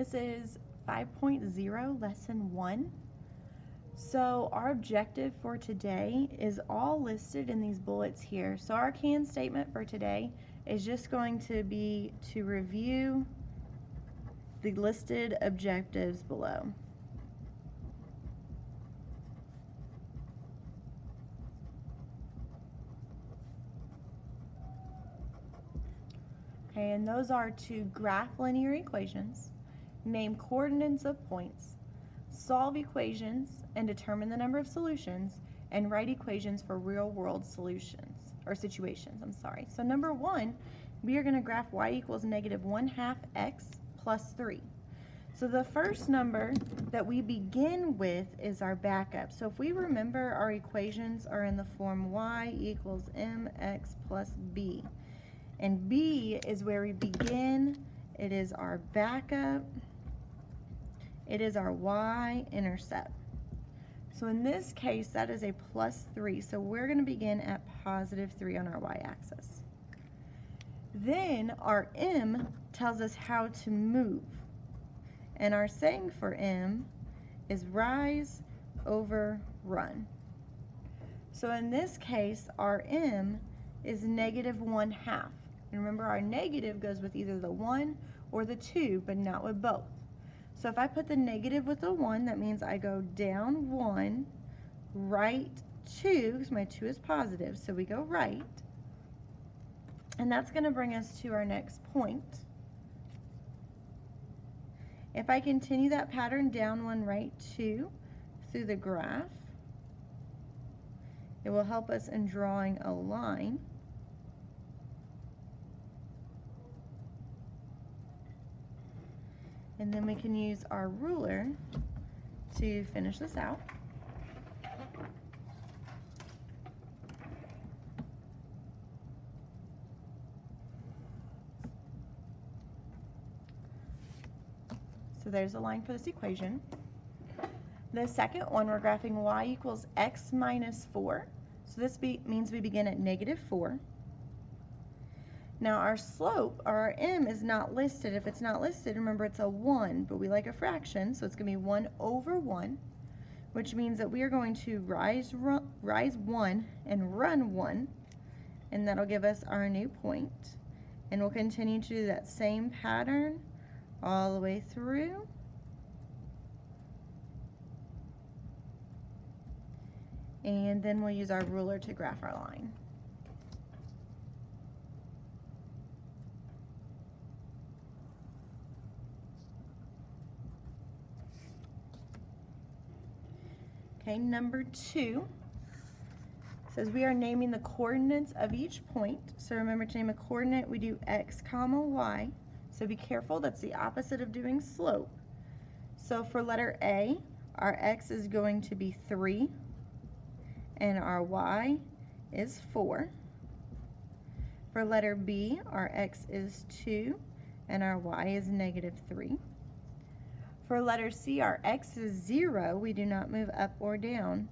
This is 5.0 lesson 1. So our objective for today is all listed in these bullets here. So our can statement for today is just going to be to review the listed objectives below. Okay, and those are to graph linear equations, name coordinates of points, solve equations and determine the number of solutions, and write equations for real-world solutions, or situations, I'm sorry. So number 1, we are going to graph y equals -1/2 x plus 3. So the first number that we begin with is our backup. So if we remember, our equations are in the form y equals mx plus b. And b is where we begin. It is our backup. It is our y-intercept. So in this case, that is a plus 3. So we're going to begin at +3 on our y-axis. Then our m tells us how to move. And our saying for m is rise over run. So in this case, our m is -1/2. And remember, our negative goes with either the 1 or the 2, but not with both. So if I put the negative with the 1, that means I go down 1, right 2, because my 2 is positive, so we go right. And that's going to bring us to our next point. If I continue that pattern, down 1, right 2, through the graph, it will help us in drawing a line. And then we can use our ruler to finish this out. So there's a line for this equation. The second one, we're graphing y equals x minus 4. So this means we begin at -4. Now our slope, or our m, is not listed. If it's not listed, remember it's a 1, but we like a fraction, so it's going to be 1 over 1, which means that we are going to rise 1 and run 1, and that'll give us our new point. And we'll continue to do that same pattern all the way through. And then we'll use our ruler to graph our line. Okay, number 2 says we are naming the coordinates of each point. So remember, to name a coordinate, we do x comma y. So be careful, that's the opposite of doing slope. So for letter A, our x is going to be 3, and our y is 4. For letter B, our x is 2, and our y is -3. For letter C, our x is 0. We do not move up or down.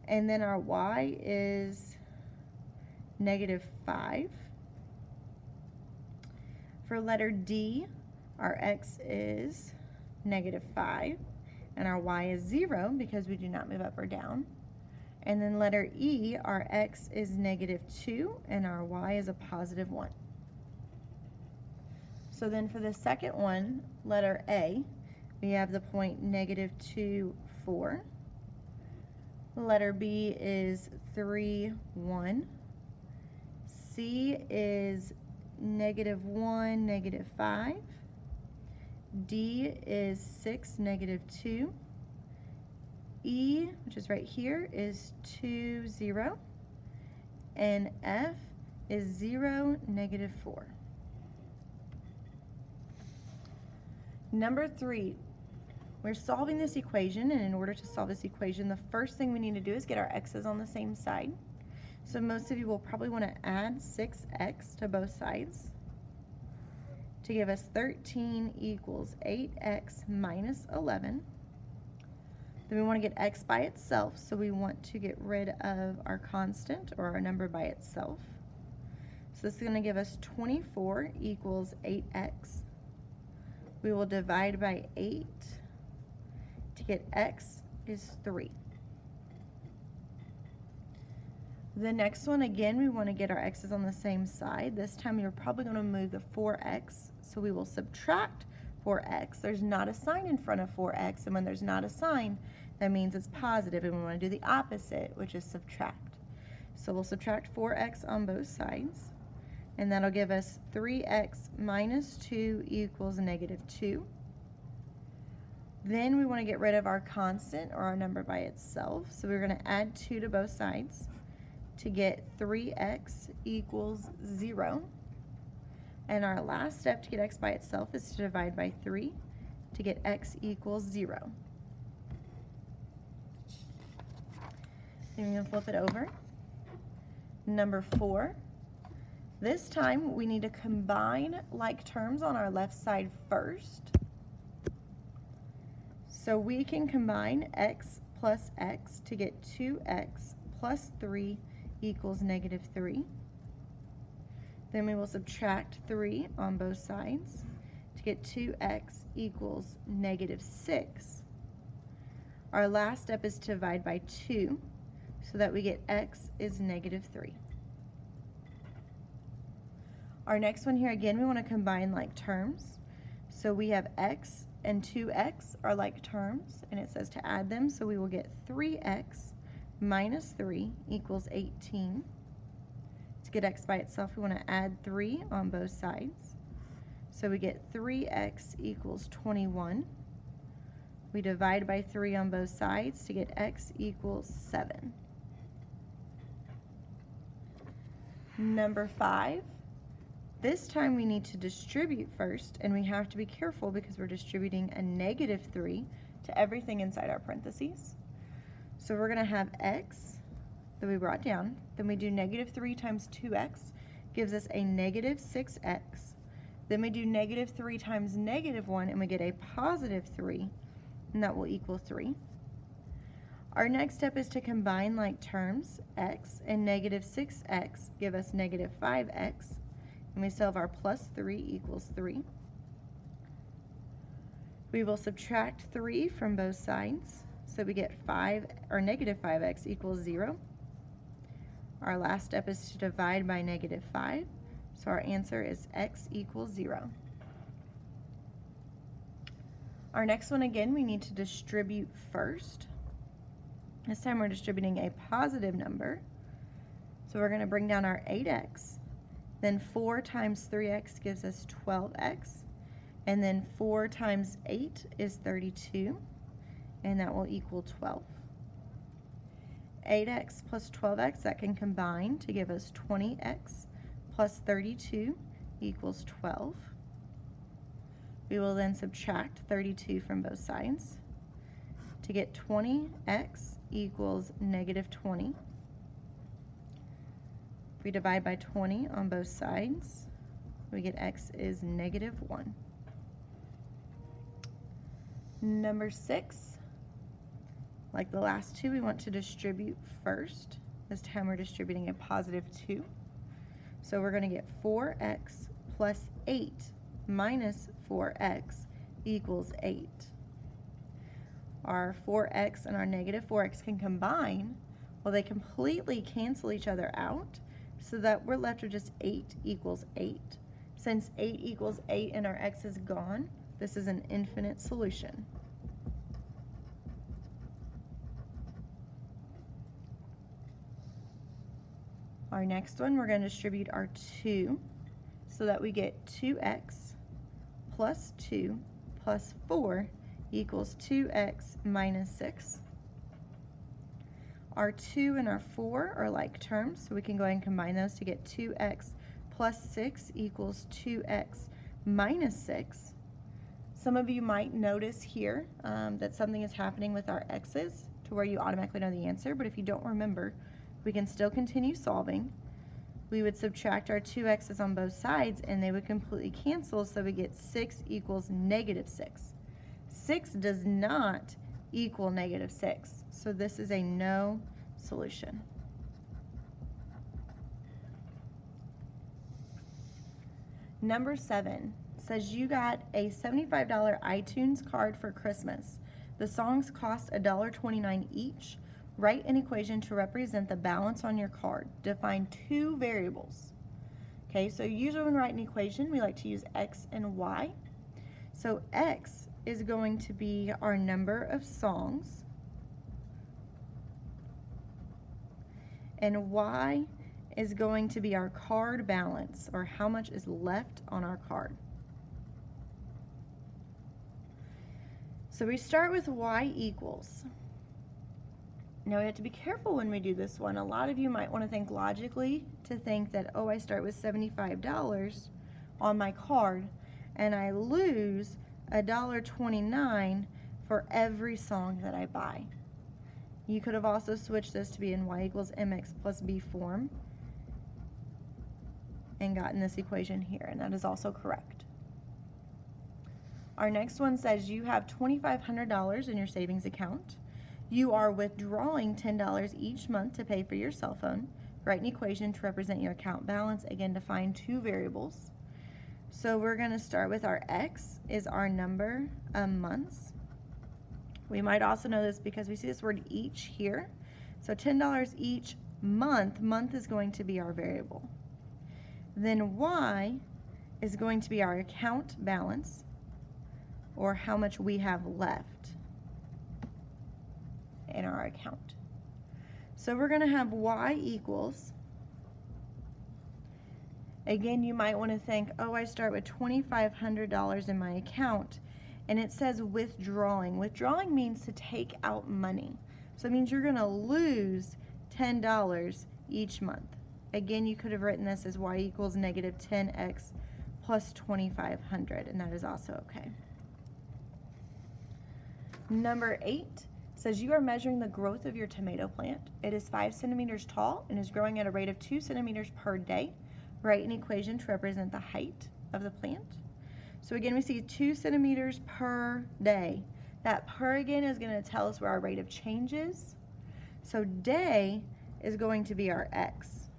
And then our y is -5. For letter D, our x is -5. And our y is 0 because we do not move up or down. And then letter E, our x is -2 and our y is a +1. So then for the second one, letter A, we have the point -2, 4. Letter B is 3, 1. C is -1, -5. D is 6, -2. E, which is right here, is 2, 0. And F is 0, -4. Number 3. We're solving this equation, and in order to solve this equation, the first thing we need to do is get our x's on the same side. So most of you will probably want to add 6x to both sides to give us 13 equals 8x minus 11. Then we want to get x by itself, so we want to get rid of our constant, or our number by itself. So this is going to give us 24 equals 8x We will divide by 8 to get x is 3. The next one, again, we want to get our x's on the same side. This time you're probably going to move the 4x, so we will subtract 4x. There's not a sign in front of 4x, and when there's not a sign, that means it's positive, and we want to do the opposite, which is subtract. So we'll subtract 4x on both sides, and that'll give us 3x minus 2 equals negative 2. Then we want to get rid of our constant, or our number by itself, so we're going to add 2 to both sides to get 3x equals 0. And our last step to get x by itself is to divide by 3 to get x equals 0. Then we're going to flip it over. Number 4. This time we need to combine like terms on our left side first. So we can combine x plus x to get 2x plus 3 equals negative 3. Then we will subtract 3 on both sides to get 2x equals negative 6. Our last step is to divide by 2 so that we get x is negative 3. Our next one here, again, we want to combine like terms. So we have x and 2x are like terms, and it says to add them, so we will get 3x minus 3 equals 18. To get x by itself, we want to add 3 on both sides. So we get 3x equals 21. We divide by 3 on both sides to get x equals 7. Number 5. This time we need to distribute first, and we have to be careful because we're distributing a negative 3 to everything inside our parentheses. So we're going to have x that we brought down, then we do negative 3 times 2x gives us a negative 6x. Then we do negative 3 times negative 1 and we get a positive 3, and that will equal 3. Our next step is to combine like terms. X and negative 6x give us negative 5x, and we still have our plus 3 equals 3. We will subtract 3 from both sides, so we get 5, or negative 5x equals 0. Our last step is to divide by negative 5, so our answer is x equals 0. Our next one, again, we need to distribute first. This time we're distributing a positive number, so we're going to bring down our 8x. Then 4 times 3x gives us 12x, and then 4 times 8 is 32, and that will equal 12. 8x plus 12x, that can combine to give us 20x plus 32 equals 12. We will then subtract 32 from both sides to get 20x equals negative 20. If we divide by 20 on both sides, we get x is negative 1. Number 6. Like the last two, we want to distribute first. This time we're distributing a positive 2. So we're going to get 4x plus 8 minus 4x equals 8. Our 4x and our negative 4x can combine. Well, they completely cancel each other out, so that we're left with just 8 equals 8. Since 8 equals 8 and our x is gone, this is an infinite solution. Our next one, we're going to distribute our 2 so that we get 2x plus 2 plus 4 equals 2x minus 6. Our 2 and our 4 are like terms, so we can go ahead and combine those to get 2x plus 6 equals 2x minus 6. Some of you might notice here that something is happening with our x's to where you automatically know the answer, but if you don't remember, we can still continue solving. We would subtract our 2x's on both sides and they would completely cancel, so we get 6 equals negative 6. 6 does not equal negative 6, so this is a no solution. Number 7, says you got a $75 iTunes card for Christmas. The songs cost $1.29 each. Write an equation to represent the balance on your card. Define two variables. Okay, so usually when we write an equation, we like to use x and y. So x is going to be our number of songs, and y is going to be our card balance, or how much is left on our card. So we start with y equals. Now we have to be careful when we do this one. A lot of you might want to think logically to think that, oh, I start with $75 on my card and I lose $1.29 for every song that I buy. You could have also switched this to be in y equals mx plus b form and gotten this equation here, and that is also correct. Our next one says you have $2,500 in your savings account. You are withdrawing $10 each month to pay for your cell phone. Write an equation to represent your account balance. Again, define two variables. So we're going to start with our x is our number of months. We might also know this because we see this word each here. So $10 each month. Month is going to be our variable. Then y is going to be our account balance, or how much we have left in our account. So we're going to have y equals, again, you might want to think, oh, I start with $2,500 in my account, and it says withdrawing. Withdrawing means to take out money. So it means you're going to lose $10 each month. Again, you could have written this as y equals negative 10x plus 2,500, and that is also okay. Number 8 says you are measuring the growth of your tomato plant. It is 5 centimeters tall and is growing at a rate of 2 centimeters per day. Write an equation to represent the height of the plant. So again, we see 2 centimeters per day. That per again is going to tell us where our rate of change is. So day is going to be our x.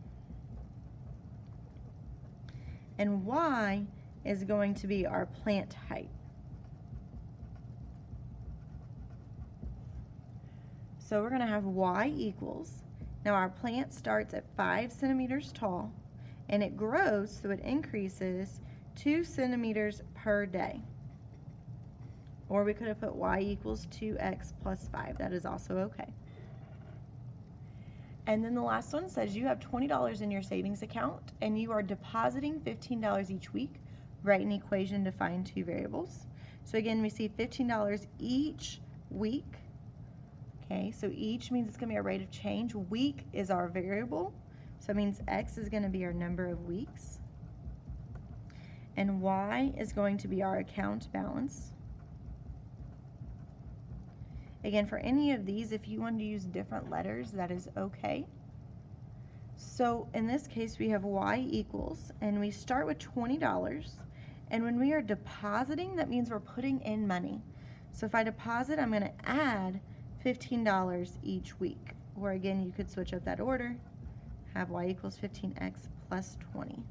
And y is going to be our plant height. So we're going to have y equals, now our plant starts at 5 centimeters tall and it grows, so it increases 2 centimeters per day. Or we could have put y equals 2x plus 5. That is also okay. And then the last one says you have $20 in your savings account and you are depositing $15 each week. Write an equation to find two variables. So again, we see $15 each week. Okay, so each means it's going to be our rate of change. Week is our variable, so it means x is going to be our number of weeks. And y is going to be our account balance. Again, for any of these, if you want to use different letters, that is okay. So in this case, we have y equals, and we start with $20. And when we are depositing, that means we're putting in money. So if I deposit, I'm going to add $15 each week. Or again, you could switch up that order, have y equals 15x plus 20.